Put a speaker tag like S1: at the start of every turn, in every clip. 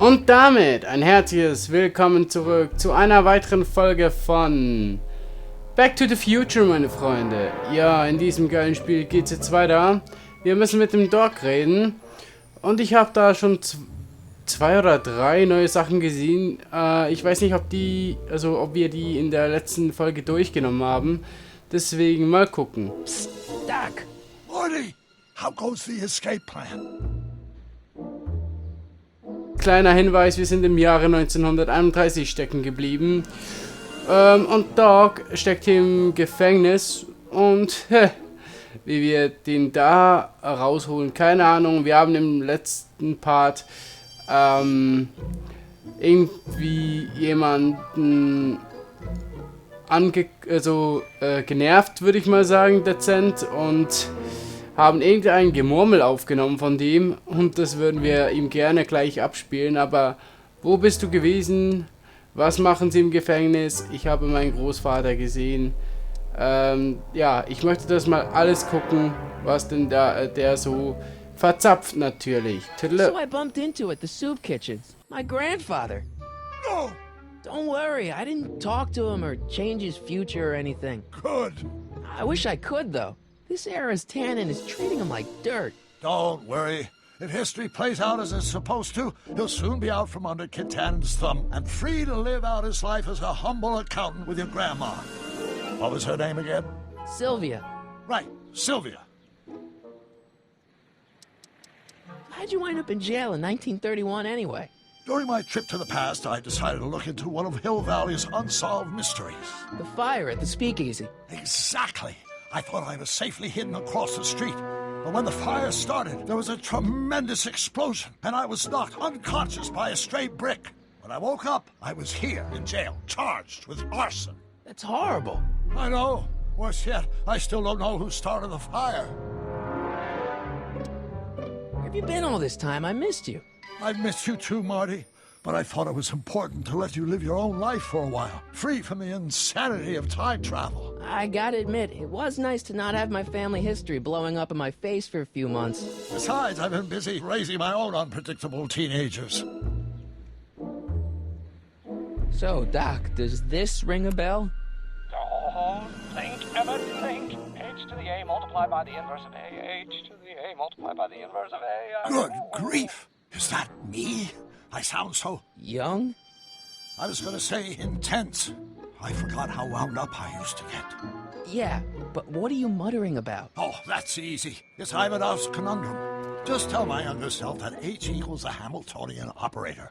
S1: Und damit ein herzliches Willkommen zurück zu einer weiteren Folge von Back to the Future, meine Freunde. Ja, in diesem geilen Spiel geht es jetzt weiter. Wir müssen mit dem Doc reden. Und ich habe da schon zwei oder drei neue Sachen gesehen. Ich weiß nicht, ob wir die in der letzten Folge durchgenommen haben. Deswegen mal gucken.
S2: Psst, Doc.
S3: Morty, how goes the escape plan?
S1: Kleiner Hinweis, wir sind im Jahre 1931 stecken geblieben. Und Doc steckt im Gefängnis. Und wie wir den da rausholen, keine Ahnung. Wir haben im letzten Part irgendwie jemanden genervt, würde ich mal sagen, dezent, und haben irgendein Gemurmel aufgenommen von dem, und das würden wir ihm gerne gleich abspielen. Aber wo bist du gewesen? Was machen sie im Gefängnis? Ich habe meinen Großvater gesehen. Ja, ich möchte das mal alles gucken, was denn der so verzapft natürlich.
S2: So I bumped into at the soup kitchens. My grandfather.
S3: No!
S2: Don't worry, I didn't talk to him or change his future or anything.
S3: Good.
S2: I wish I could, though. This era's tannin is treating him like dirt.
S3: Don't worry. If history plays out as it's supposed to, he'll soon be out from under Kit Tannen's thumb and free to live out his life as a humble accountant with your grandma. What was her name again?
S2: Sylvia,
S3: Right, Sylvia.
S2: how'd you wind up in jail in 1931 anyway?
S3: During my trip to the past, I decided to look into one of Hill Valley's unsolved mysteries.
S2: The fire at the speakeasy.
S3: Exactly. I thought I was safely hidden across the street. But when the fire started, there was a tremendous explosion, and I was knocked unconscious by a stray brick. When I woke up, I was here in jail, charged with arson.
S2: That's horrible.
S3: I know. Worse yet, I still don't know who started the fire.
S2: Where have you been all this time? I missed you.
S3: I've missed you too, Marty. But I thought it was important to let you live your own life for a while, free from the insanity of time travel.
S2: I gotta admit, it was nice to not have my family history blowing up in my face for a few months.
S3: Besides, I've been busy raising my own unpredictable teenagers.
S2: So, Doc, does this ring a bell?
S4: Don't think, ever think. H to the A multiplied by the inverse of A. H to the A multiplied by the inverse of A.
S3: Good grief! Is that me? I sound so...
S2: Young?
S3: I was gonna say intense. I forgot how wound up I used to get.
S2: Yeah, but what are you muttering about?
S3: Oh, that's easy. It's Ivanov's conundrum. Just tell my younger self that H equals a Hamiltonian operator.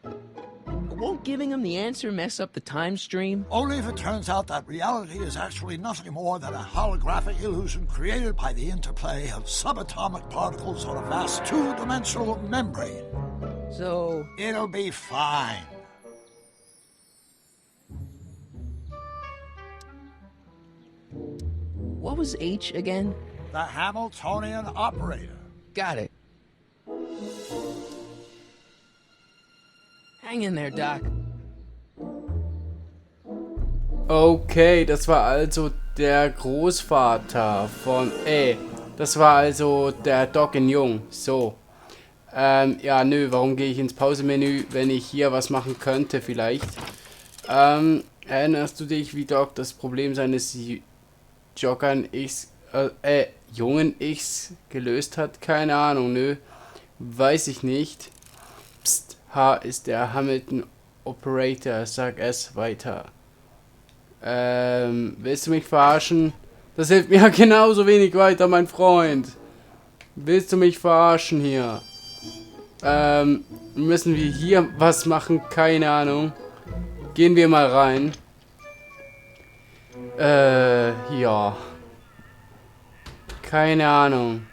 S2: Won't giving him the answer mess up the time stream?
S3: Only if it turns out that reality is actually nothing more than a holographic illusion created by the interplay of subatomic particles on a vast two-dimensional membrane.
S2: So...
S3: It'll be fine.
S2: what was H again?
S3: The Hamiltonian operator.
S2: Got it. Hang in there, Doc.
S1: Okay, das war also der Großvater von... das war also der Doc in Jung. So. Ja, nö, warum gehe ich ins Pausemenü, wenn ich hier was machen könnte vielleicht? Erinnerst du dich, wie Doc das Problem seines jungen Ichs gelöst hat? Keine Ahnung, nö. Weiß ich nicht. Psst, H ist der Hamilton Operator, sag es weiter. Willst du mich verarschen? Das hilft mir genauso wenig weiter, mein Freund. Willst du mich verarschen hier? Müssen wir hier was machen? Keine Ahnung. Gehen wir mal rein. Ja. Keine Ahnung.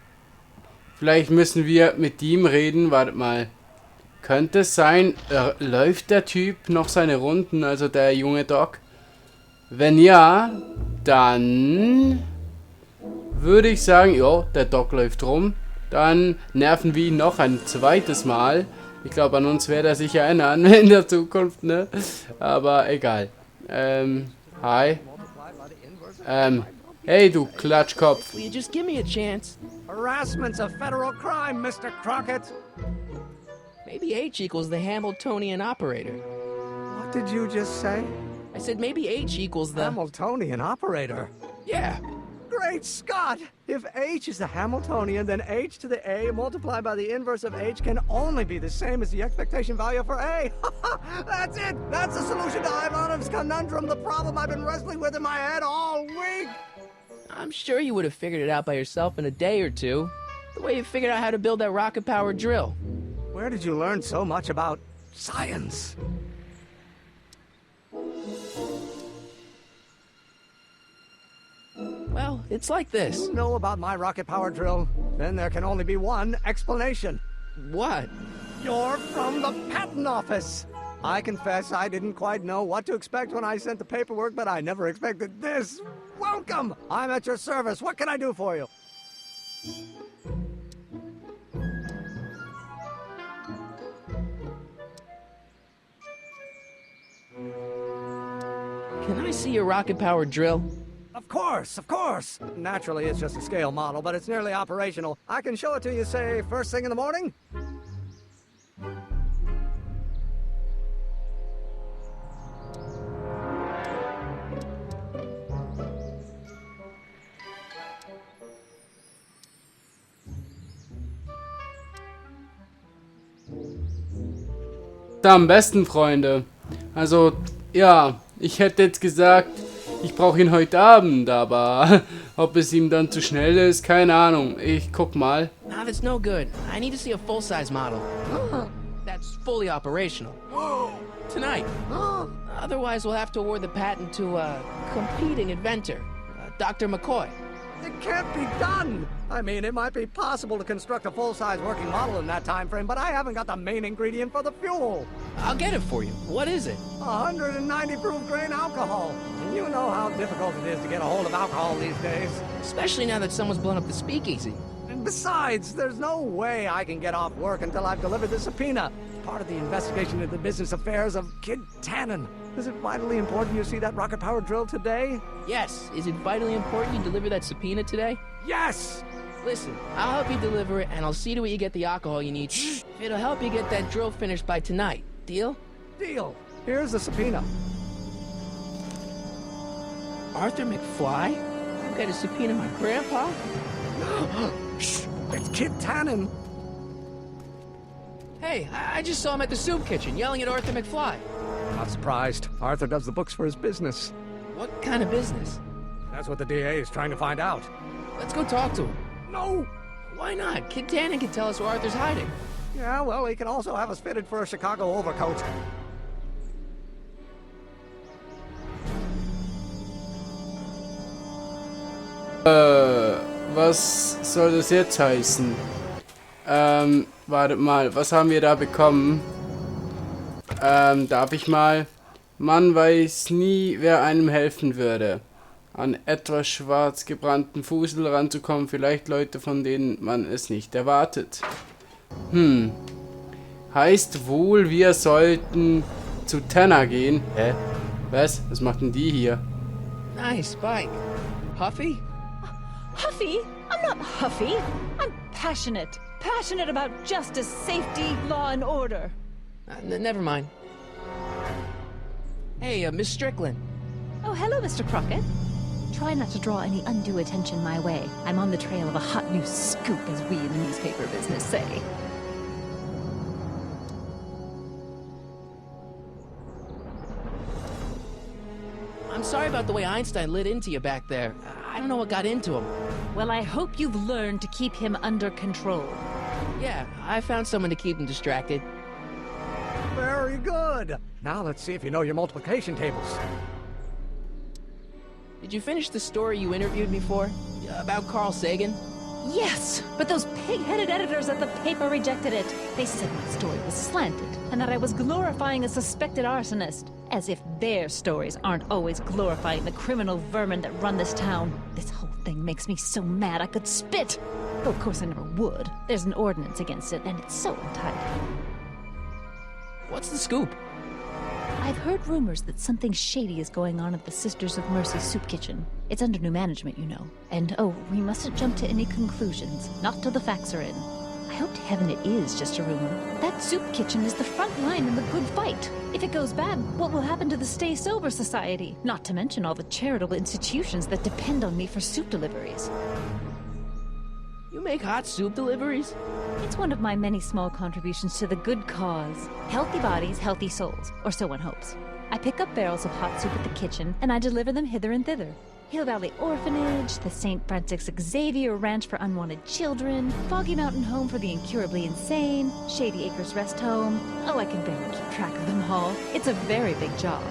S1: Vielleicht müssen wir mit ihm reden. Wartet mal. Könnte es sein, läuft der Typ noch seine Runden, also der junge Doc? Wenn ja, dann würde ich sagen, ja, der Doc läuft rum. Dann nerven wir ihn noch ein zweites Mal. Ich glaube, an uns wird er sich erinnern in der Zukunft, ne? Aber egal. Hi. Hey, du Klatschkopf.
S2: Will you just give me a chance?
S5: Harassment's a federal crime, Mr. Crockett.
S2: Maybe H equals the Hamiltonian operator.
S5: What did you just say?
S2: I said maybe H equals the...
S5: Hamiltonian operator.
S2: Yeah.
S5: Great Scott! If H is the Hamiltonian, then H to the A multiplied by the inverse of H can only be the same as the expectation value for A. That's it! That's the solution to Ivanov's conundrum, the problem I've been wrestling with in my head all week!
S2: I'm sure you would have figured it out by yourself in a day or two. The way you figured out how to build that rocket-powered drill.
S5: Where did you learn so much about science?
S2: Well, it's like this.
S5: You know about my rocket power drill? Then there can only be one explanation.
S2: What?
S5: You're from the patent office. I confess I didn't quite know what to expect when I sent the paperwork, but I never expected this. Welcome! I'm at your service. What can I do for you?
S2: Can I see your rocket-powered drill?
S5: Of course, of course. Naturally, it's just a scale model, but it's nearly operational. I can show it to you, say, first thing in the morning?
S1: Am besten, Freunde. Also, ja, ich hätte jetzt gesagt, ich brauche ihn heute Abend, aber ob es ihm dann zu schnell ist, keine Ahnung. Ich guck mal.
S2: Nah, that's no good. I need to see a full-size model. That's fully operational. Tonight. Otherwise, we'll have to award the patent to a competing inventor, Dr. McCoy.
S5: It can't be done! I mean, it might be possible to construct a full-size working model in that time frame, but I haven't got the main ingredient for the fuel.
S2: I'll get it for you. What is it?
S5: 190 proof grain alcohol. And you know how difficult it is to get a hold of alcohol these days.
S2: Especially now that someone's blown up the speakeasy.
S5: And besides, there's no way I can get off work until I've delivered the subpoena. It's part of the investigation into the business affairs of Kid Tannen. Is it vitally important you see that rocket-powered drill today?
S2: Yes. Is it vitally important you deliver that subpoena today?
S5: Yes!
S2: Listen, I'll help you deliver it, and I'll see to it you get the alcohol you need. It'll help you get that drill finished by tonight. Deal?
S5: Deal. Here's the subpoena.
S2: Arthur McFly? You got a subpoena my grandpa?
S5: Shh! It's Kid Tannen.
S2: Hey, I just saw him at the soup kitchen yelling at Arthur McFly.
S5: Not surprised. Arthur does the books for his business.
S2: What kind of business?
S5: That's what the DA is trying to find out.
S2: Let's go talk to him.
S5: No!
S2: Why not? Kid Tannen can tell us where Arthur's hiding.
S5: Yeah, well, he can also have us fitted for a Chicago overcoat.
S1: Was soll das jetzt heißen? Wartet mal, was haben wir da bekommen? Darf ich mal? Man weiß nie, wer einem helfen würde. An etwas schwarz gebrannten Fusel ranzukommen, vielleicht Leute, von denen man es nicht erwartet. Heißt wohl, wir sollten zu Tanner gehen. Hä? Was? Was macht denn die hier?
S2: Nice bike. Huffy?
S6: Huffy? I'm not huffy. I'm passionate. Passionate about justice, safety, law, and order.
S2: Never mind. Hey, Miss Strickland.
S6: Oh, hello, Mr. Crockett. Try not to draw any undue attention my way. I'm on the trail of a hot new scoop, as we in the newspaper business say.
S2: I'm sorry about the way Einstein lit into you back there. I don't know what got into him.
S6: Well, I hope you've learned to keep him under control.
S2: Yeah, I found someone to keep him distracted.
S5: Very good. Now let's see if you know your multiplication tables.
S2: Did you finish the story you interviewed me for? About Carl Sagan?
S6: Yes, but those pig-headed editors at the paper rejected it. They said my story was slanted, and that I was glorifying a suspected arsonist. As if their stories aren't always glorifying the criminal vermin that run this town. This whole thing makes me so mad I could spit. Though of course I never would. There's an ordinance against it, and it's so untidy.
S2: What's the scoop?
S6: I've heard rumors that something shady is going on at the Sisters of Mercy soup kitchen. It's under new management, you know. And oh, we mustn't jump to any conclusions. Not till the facts are in. I hope to heaven it is just a rumor. That soup kitchen is the front line in the good fight. If it goes bad, what will happen to the Stay Sober Society? Not to mention all the charitable institutions that depend on me for soup deliveries.
S2: You make hot soup deliveries?
S6: It's one of my many small contributions to the good cause. Healthy bodies, healthy souls, or so one hopes. I pick up barrels of hot soup at the kitchen, and I deliver them hither and thither. Hill Valley Orphanage, the St. Francis Xavier Ranch for Unwanted Children, Foggy Mountain Home for the Incurably Insane, Shady Acres Rest Home. Oh, I can barely keep track of them all. It's a very big job.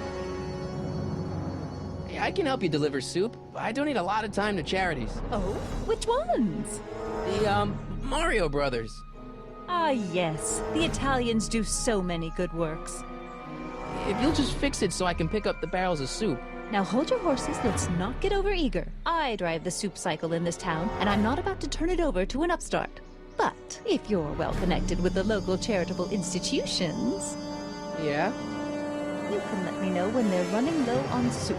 S2: Hey, I can help you deliver soup. I donate a lot of time to charities.
S6: Oh, which ones?
S2: The, Mario Brothers.
S6: Ah, yes. The Italians do so many good works.
S2: If you'll just fix it so I can pick up the barrels of soup.
S6: Now hold your horses, let's not get overeager. I drive the soup cycle in this town, and I'm not about to turn it over to an upstart. But if you're well connected with the local charitable institutions,
S2: Yeah?
S6: you can let me know when they're running low on soup.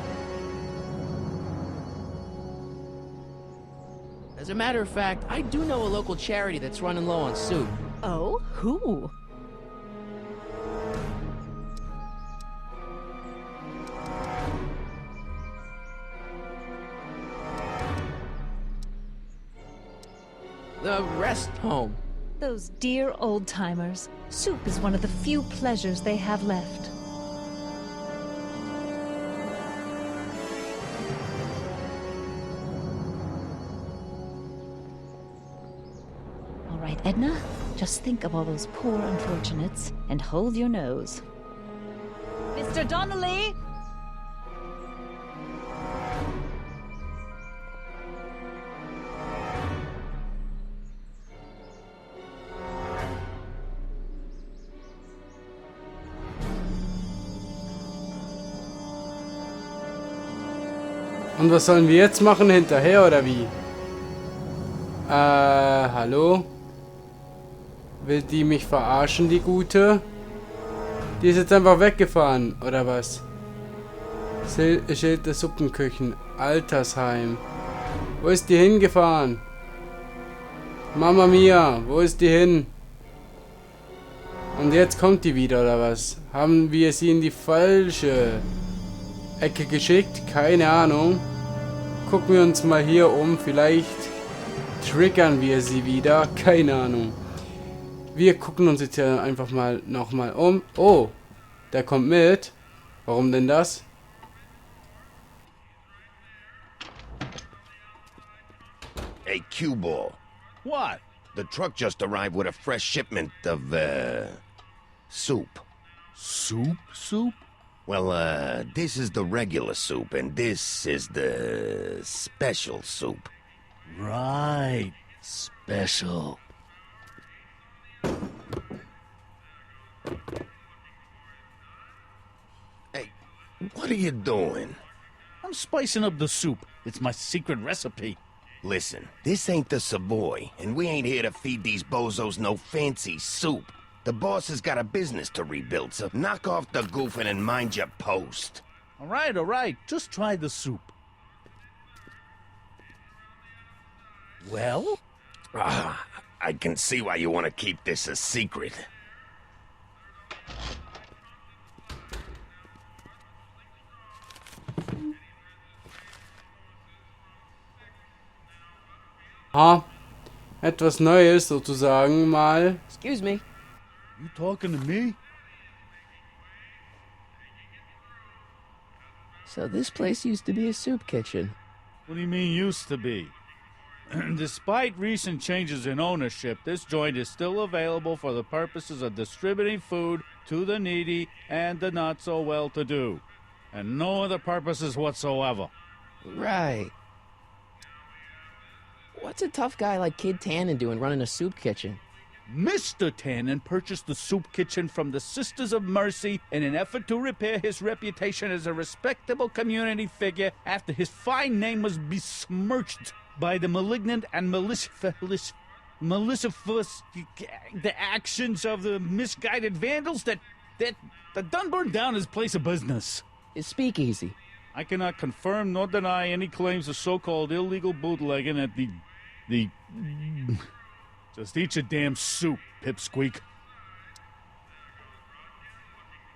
S2: As a matter of fact, I do know a local charity that's running low on soup.
S6: Oh, who?
S2: The Rest Home.
S6: Those dear old-timers. Soup is one of the few pleasures they have left. All right, Edna, just think of all those poor unfortunates and hold your nose. Mr. Donnelly!
S1: Und was sollen wir jetzt machen? Hinterher oder wie? Hallo? Will die mich verarschen, die Gute? Die ist jetzt einfach weggefahren, oder was? Schild der Suppenküchen. Altersheim. Wo ist die hingefahren? Mama Mia, wo ist die hin? Und jetzt kommt die wieder, oder was? Haben wir sie in die falsche Ecke geschickt? Keine Ahnung. Gucken wir uns mal hier um. Vielleicht triggern wir sie wieder. Keine Ahnung. Wir gucken uns jetzt hier einfach mal nochmal um. Oh, der kommt mit. Warum denn das?
S7: Hey, Q-Ball.
S8: What?
S7: The truck just arrived with a fresh shipment of, soup.
S8: Soup?
S7: Well, this is the regular soup, and this is the special soup.
S8: Right. Special.
S7: Hey, what are you doing?
S8: I'm spicing up the soup. It's my secret recipe.
S7: Listen, this ain't the Savoy, and we ain't here to feed these bozos no fancy soup. The boss has got a business to rebuild, so knock off the goofing and mind your post.
S8: All right. Just try the soup. Well?
S7: I can see why you want to keep this a secret.
S1: Etwas Neues sozusagen mal.
S2: Excuse me.
S8: You talking to me?
S2: So this place used to be a soup kitchen.
S8: What do you mean used to be? Despite recent changes in ownership, this joint is still available for the purposes of distributing food to the needy and the not-so-well-to-do. And no other purposes whatsoever.
S2: Right. What's a tough guy like Kid Tannen doing running a soup kitchen?
S8: Mr. Tannen purchased the soup kitchen from the Sisters of Mercy in an effort to repair his reputation as a respectable community figure after his fine name was besmirched by the malignant and malicious the actions of the misguided vandals that done burned down his place of business.
S2: His speakeasy.
S8: I cannot confirm nor deny any claims of so-called illegal bootlegging at the Just eat your damn soup, pipsqueak.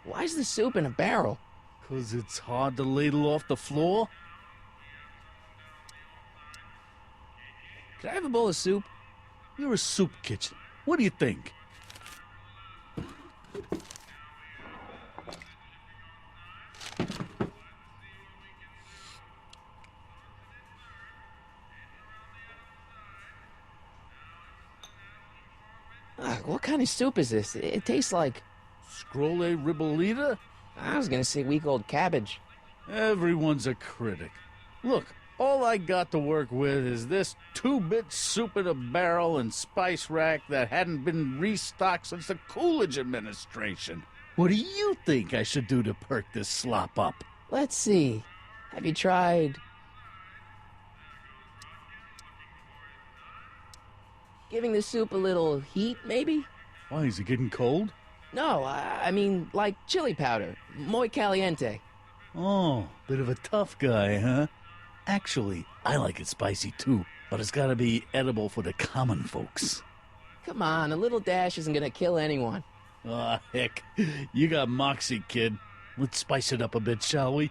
S2: Why's the soup in a barrel?
S8: 'Cause it's hard to ladle off the floor?
S2: Could I have a bowl of soup?
S8: You're a soup kitchen. What do you think?
S2: What kind of soup is this? It tastes like...
S8: Scrolle ribolita?
S2: I was gonna say week-old cabbage.
S8: Everyone's a critic. Look, all I got to work with is this 2-bit soup in a barrel and spice rack that hadn't been restocked since the Coolidge administration. What do you think I should do to perk this slop up?
S2: Let's see. Have you tried... giving the soup a little heat, maybe?
S8: Why, is it getting cold?
S2: No, I mean, like chili powder. Muy caliente.
S8: Oh, bit of a tough guy, huh? Actually, I like it spicy too, but it's gotta be edible for the common folks.
S2: Come on, a little dash isn't gonna kill anyone.
S8: Aw, heck, you got moxie, kid. Let's spice it up a bit, shall we?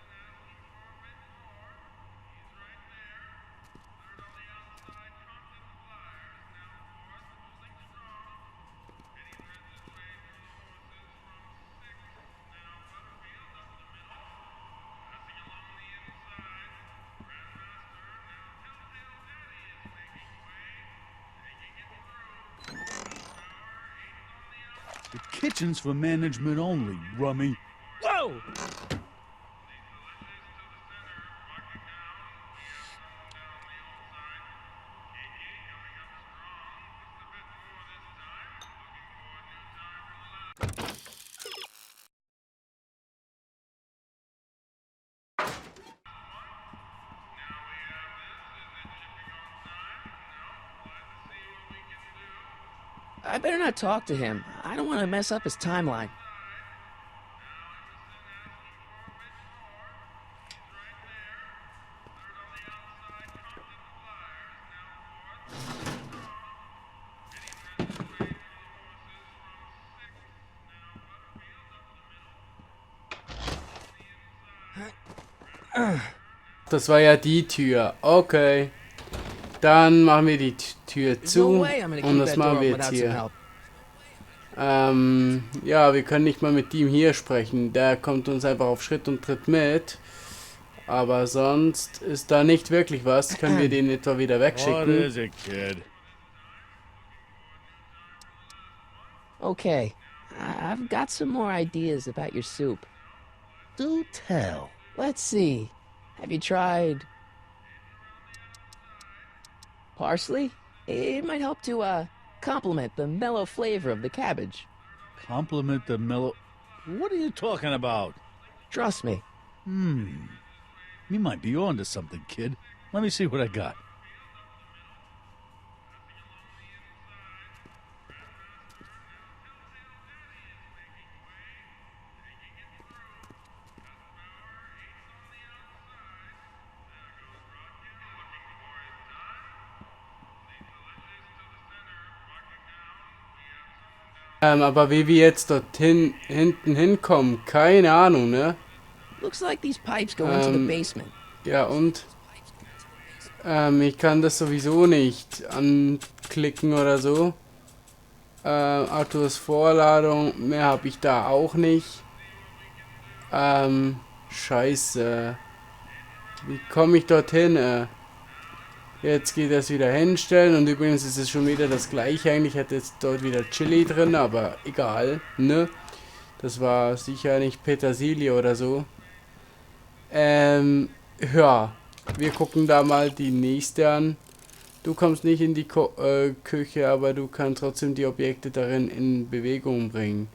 S8: The kitchen's for management only, rummy.
S2: Whoa! I better not talk to him. I don't want to mess up his timeline.
S1: Das war ja die Tür. Okay. Dann machen wir die Tür
S2: There's no
S1: zu.
S2: way I'm gonna
S1: Und
S2: keep
S1: das
S2: that
S1: machen
S2: door
S1: wir
S2: open
S1: jetzt
S2: without some
S1: hier.
S2: help.
S1: Ja, wir können nicht mal mit ihm hier sprechen. Der kommt uns einfach auf Schritt und Tritt mit. Aber sonst ist da nicht wirklich was. Können wir den etwa wieder
S8: What
S1: wegschicken?
S8: is it, kid?
S2: Okay, I've got some more ideas about your soup.
S8: Do tell.
S2: Let's see. Have you tried parsley? It might help to complement the mellow flavor of the cabbage.
S8: Compliment the mellow... What are you talking about?
S2: Trust me.
S8: You might be onto something, kid. Let me see what I got.
S1: Aber wie wir jetzt dorthin hinten hinkommen, keine Ahnung, ne?
S2: Looks like these pipes go into the basement.
S1: Ja, und? Ich kann das sowieso nicht anklicken oder so. Autos Vorladung, mehr habe ich da auch nicht. Scheiße. Wie komme ich dorthin? Jetzt geht das wieder hinstellen und übrigens ist es schon wieder das gleiche. Eigentlich hätte jetzt dort wieder Chili drin, aber egal, ne? Das war sicher nicht Petersilie oder so. Ja, wir gucken da mal die nächste an. Du kommst nicht in die Küche, aber du kannst trotzdem die Objekte darin in Bewegung bringen.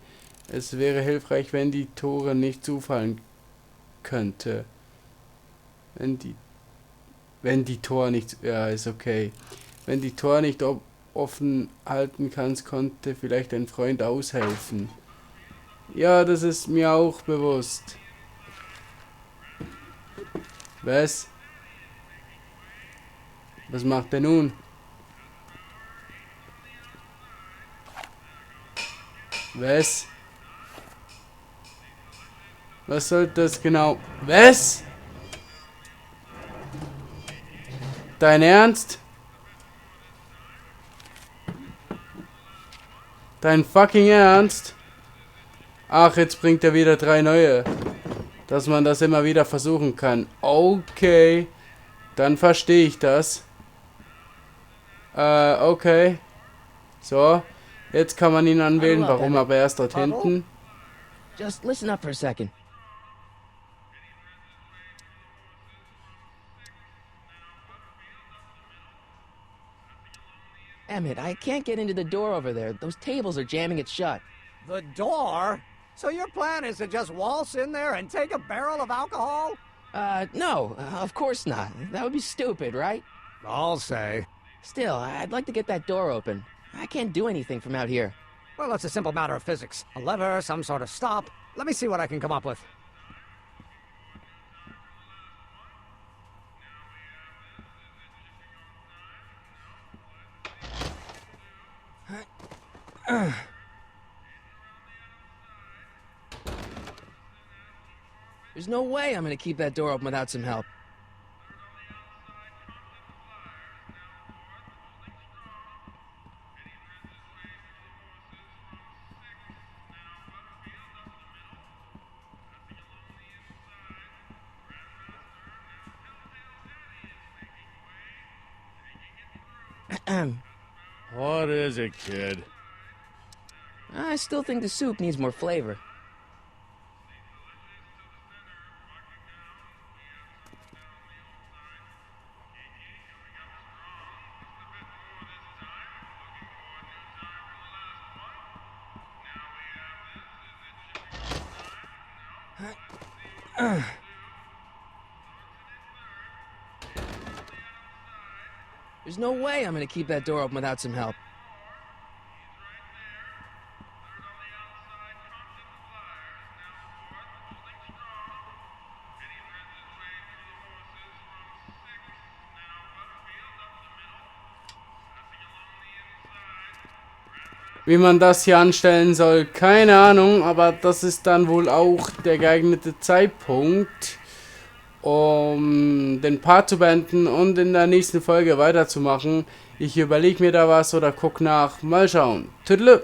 S1: Es wäre hilfreich, wenn die Tore nicht zufallen könnte. Wenn die Tor nicht... Ja, ist okay. Wenn die Tor nicht offen halten kannst, konnte vielleicht ein Freund aushelfen. Ja, das ist mir auch bewusst. Was? Was macht er nun? Was? Was soll das genau? Was? Dein Ernst? Dein fucking Ernst? Ach, jetzt bringt er wieder 3 neue. Dass man das immer wieder versuchen kann. Okay. Dann verstehe ich das. Okay. So. Jetzt kann man ihn anwählen. Warum aber erst dort hinten?
S2: Just listen up for a second. Emmett, I can't get into the door over there. Those tables are jamming it shut.
S5: The door? So your plan is to just waltz in there and take a barrel of alcohol?
S2: No, of course not. That would be stupid, right?
S5: I'll say.
S2: Still, I'd like to get that door open. I can't do anything from out here.
S5: Well, it's a simple matter of physics. A lever, some sort of stop. Let me see what I can come up with.
S2: There's no way I'm gonna keep that door open without some help.
S8: What is it, kid?
S2: I still think the soup needs more flavor. There's no way I'm gonna keep that door open without some help.
S1: Wie man das hier anstellen soll, keine Ahnung, aber das ist dann wohl auch der geeignete Zeitpunkt, um den Part zu beenden und in der nächsten Folge weiterzumachen. Ich überlege mir da was oder guck nach. Mal schauen. Tüdelü!